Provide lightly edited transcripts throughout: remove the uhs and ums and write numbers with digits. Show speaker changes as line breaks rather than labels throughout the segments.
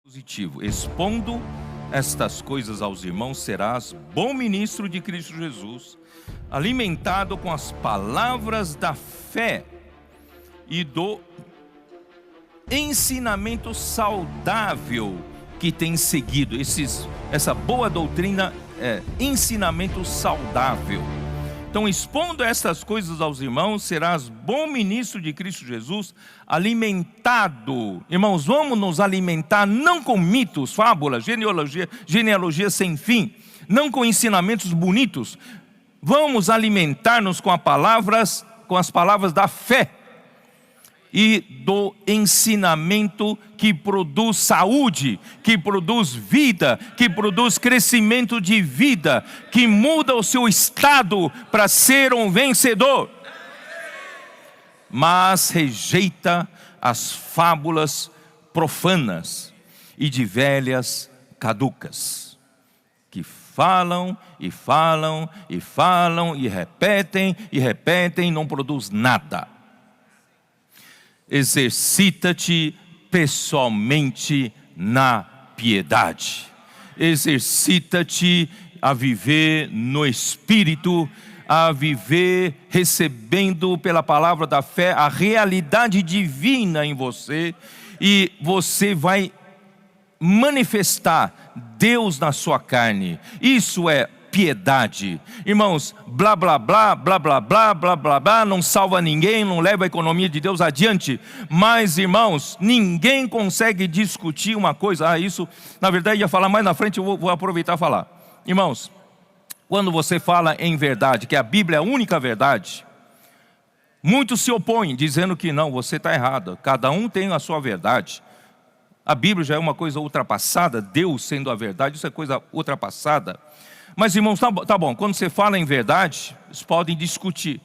Positivo. Expondo estas coisas aos irmãos, serás bom ministro de Cristo Jesus, alimentado com as palavras da fé e do ensinamento saudável que tem seguido. Essa boa doutrina é ensinamento saudável. Então, expondo estas coisas aos irmãos, serás bom ministro de Cristo Jesus, alimentado. Irmãos, vamos nos alimentar não com mitos, fábulas, genealogia sem fim, não com ensinamentos bonitos. Vamos alimentar-nos com as palavras da fé e do ensinamento que produz saúde, que produz vida, que produz crescimento de vida, que muda o seu estado para ser um vencedor. Mas rejeita as fábulas profanas e de velhas caducas, que falam e falam e falam e repetem, não produz nada. Exercita-te pessoalmente na piedade. Exercita-te a viver no Espírito, a viver recebendo pela palavra da fé a realidade divina em você, e você vai manifestar Deus na sua carne. Isso é piedade. Irmãos, blá blá blá, blá blá blá, blá blá blá, não salva ninguém, não leva a economia de Deus adiante. Mas, irmãos, ninguém consegue discutir uma coisa. Isso, na verdade, ia falar mais na frente, eu vou aproveitar e falar. Irmãos, quando você fala em verdade, que a Bíblia é a única verdade, muitos se opõem, dizendo que não, você está errado. Cada um tem a sua verdade. A Bíblia já é uma coisa ultrapassada, Deus sendo a verdade, isso é coisa ultrapassada. Mas, irmãos, tá bom, quando você fala em verdade, eles podem discutir.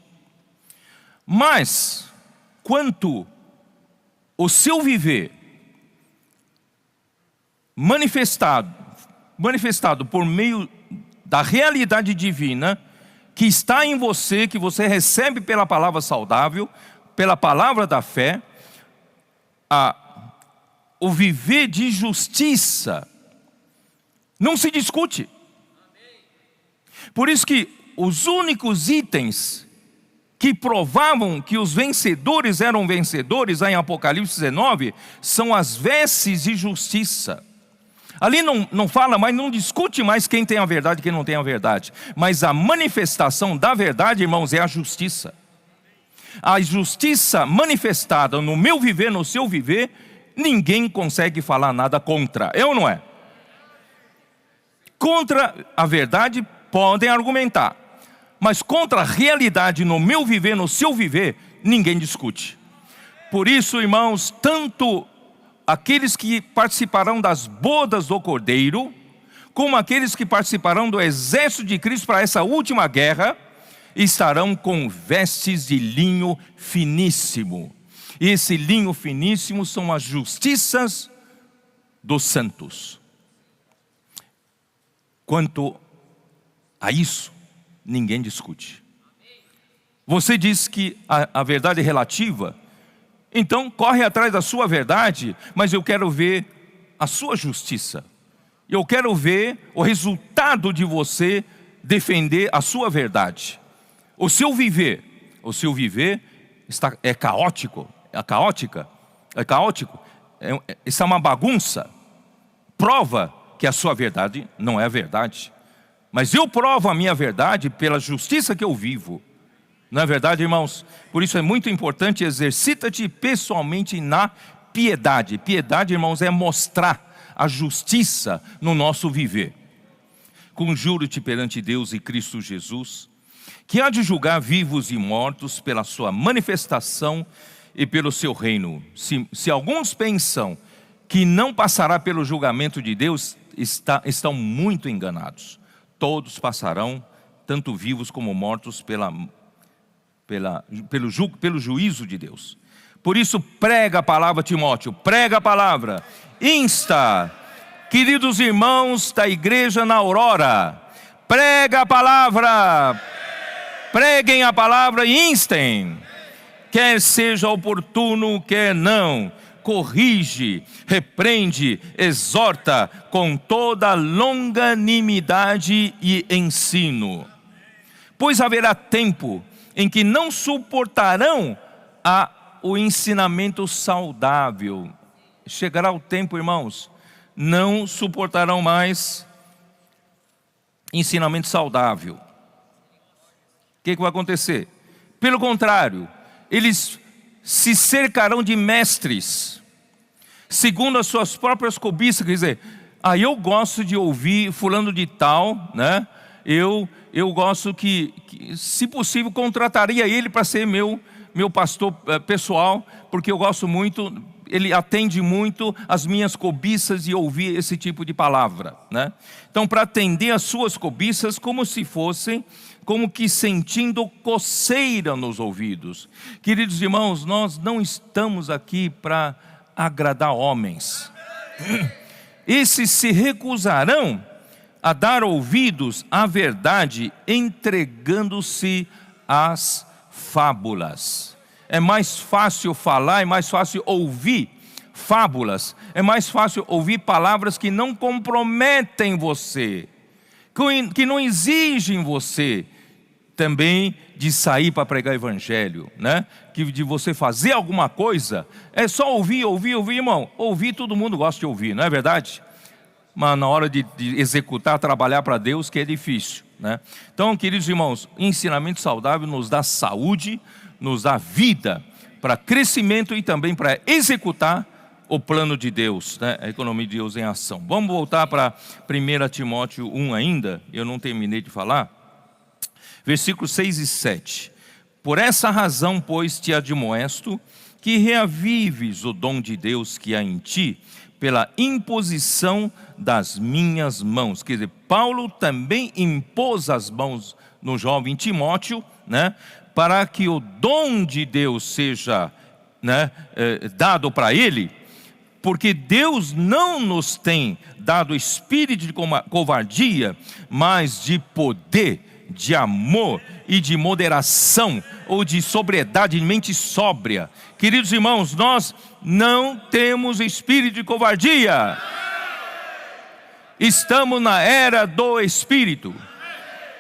Mas, quanto o seu viver manifestado por meio da realidade divina, que está em você, que você recebe pela palavra saudável, pela palavra da fé, o viver de justiça, não se discute. Por isso que os únicos itens que provavam que os vencedores eram vencedores, lá em Apocalipse 19, são as vestes de justiça. Ali não fala mais, não discute mais quem tem a verdade e quem não tem a verdade. Mas a manifestação da verdade, irmãos, é a justiça. A justiça manifestada no meu viver, no seu viver, ninguém consegue falar nada contra. É ou não é? Contra a verdade podem argumentar, mas contra a realidade no meu viver, no seu viver, ninguém discute. Por isso, irmãos, tanto aqueles que participarão das bodas do Cordeiro, como aqueles que participarão do exército de Cristo para essa última guerra, estarão com vestes de linho finíssimo. E esse linho finíssimo são as justiças dos santos. Quanto a isso, ninguém discute. Você diz que a verdade é relativa, então corre atrás da sua verdade, mas eu quero ver a sua justiça. Eu quero ver o resultado de você defender a sua verdade. O seu viver é caótico, isso é uma bagunça. Prova que a sua verdade não é a verdade. Mas eu provo a minha verdade pela justiça que eu vivo. Não é verdade, irmãos? Por isso é muito importante, exercita-te pessoalmente na piedade. Piedade, irmãos, é mostrar a justiça no nosso viver. Conjuro-te perante Deus e Cristo Jesus, que há de julgar vivos e mortos pela sua manifestação e pelo seu reino. Se alguns pensam que não passará pelo julgamento de Deus, estão muito enganados. Todos passarão, tanto vivos como mortos, pelo juízo de Deus. Por isso, prega a palavra, Timóteo, prega a palavra, insta, queridos irmãos da igreja na Aurora, prega a palavra, preguem a palavra e instem, quer seja oportuno, quer não, corrige, repreende, exorta com toda longanimidade e ensino. Pois haverá tempo em que não suportarão o ensinamento saudável. Chegará o tempo, irmãos, não suportarão mais ensinamento saudável. O que vai acontecer? Pelo contrário, eles se cercarão de mestres, segundo as suas próprias cobiças. Quer dizer, eu gosto de ouvir fulano de tal, né? Eu gosto que, se possível, contrataria ele para ser meu pastor pessoal, porque eu gosto muito, ele atende muito as minhas cobiças de ouvir esse tipo de palavra, né? Então, para atender as suas cobiças, como que sentindo coceira nos ouvidos. Queridos irmãos, nós não estamos aqui para agradar homens. Esses se recusarão a dar ouvidos à verdade, entregando-se às fábulas. É mais fácil falar, é mais fácil ouvir fábulas, é mais fácil ouvir palavras que não comprometem você, que não exigem você também de sair para pregar evangelho, né? Que de você fazer alguma coisa, é só ouvir, irmão. Ouvir, todo mundo gosta de ouvir, não é verdade? Mas na hora de executar, trabalhar para Deus, que é difícil, né? Então, queridos irmãos, ensinamento saudável nos dá saúde, nos dá vida, para crescimento e também para executar o plano de Deus, né? A economia de Deus em ação. Vamos voltar para 1 Timóteo 1 ainda, eu não terminei de falar. Versículos 6 e 7. Por essa razão, pois, te admoesto, que reavives o dom de Deus que há em ti, pela imposição das minhas mãos. Quer dizer, Paulo também impôs as mãos no jovem Timóteo, né, para que o dom de Deus seja, né, dado para ele, porque Deus não nos tem dado espírito de covardia, mas de poder, de amor e de moderação, ou de sobriedade, de mente sóbria. Queridos irmãos, nós não temos espírito de covardia. Estamos na era do Espírito.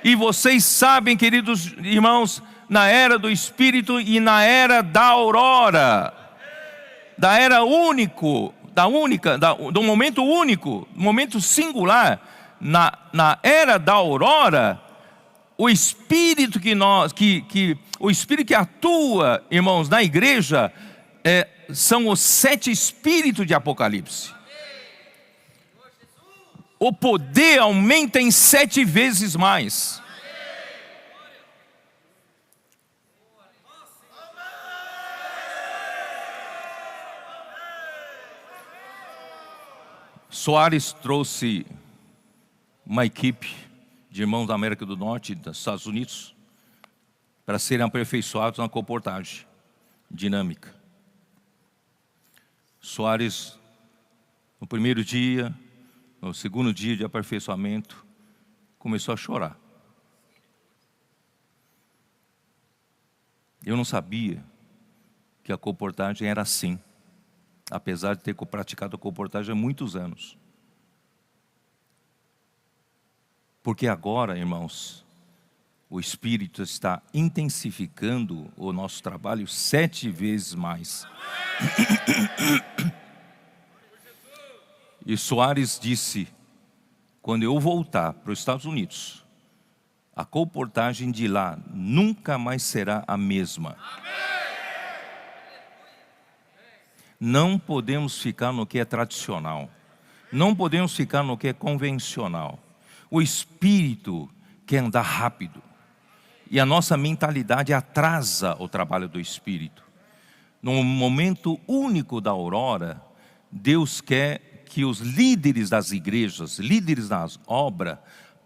E vocês sabem, queridos irmãos, na era do Espírito e na era da aurora, da era do momento único, momento singular, na era da aurora, o Espírito o Espírito que atua, irmãos, na igreja, são os 7 Espíritos de Apocalipse. O poder aumenta em 7 vezes mais. Soares trouxe uma equipe de irmãos da América do Norte, dos Estados Unidos, para serem aperfeiçoados na comportagem dinâmica. Soares, no primeiro dia, no segundo dia de aperfeiçoamento, começou a chorar. Eu não sabia que a comportagem era assim, apesar de ter praticado a comportagem há muitos anos. Porque agora, irmãos, o Espírito está intensificando o nosso trabalho 7 vezes mais. E Soares disse, quando eu voltar para os Estados Unidos, a comportagem de lá nunca mais será a mesma. Não podemos ficar no que é tradicional. Não podemos ficar no que é convencional. O Espírito quer andar rápido. E a nossa mentalidade atrasa o trabalho do Espírito. No momento único da aurora, Deus quer que os líderes das igrejas, líderes das obras,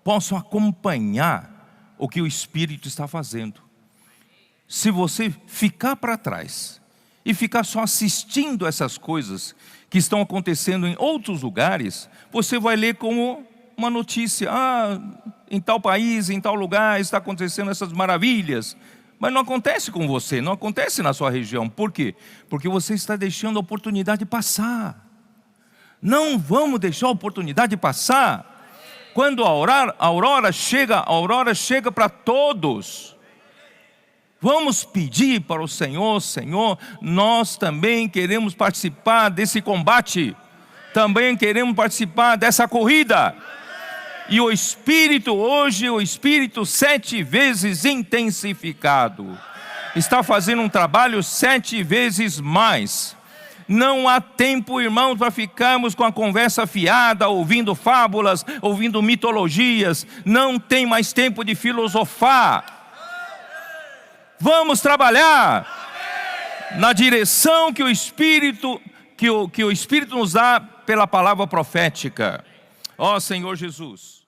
possam acompanhar o que o Espírito está fazendo. Se você ficar para trás e ficar só assistindo essas coisas que estão acontecendo em outros lugares, você vai ler como uma notícia, em tal país, em tal lugar está acontecendo essas maravilhas. Mas não acontece com você, não acontece na sua região. Por quê? Porque você está deixando a oportunidade passar. Não vamos deixar a oportunidade passar. Quando a aurora chega para todos. Vamos pedir para o Senhor: Senhor, nós também queremos participar desse combate. Também queremos participar dessa corrida. E o Espírito hoje, o Espírito 7 vezes intensificado, está fazendo um trabalho 7 vezes mais. Não há tempo, irmãos, para ficarmos com a conversa fiada, ouvindo fábulas, ouvindo mitologias. Não tem mais tempo de filosofar. Vamos trabalhar na direção que o Espírito, que o Espírito nos dá pela palavra profética. Ó Senhor Jesus.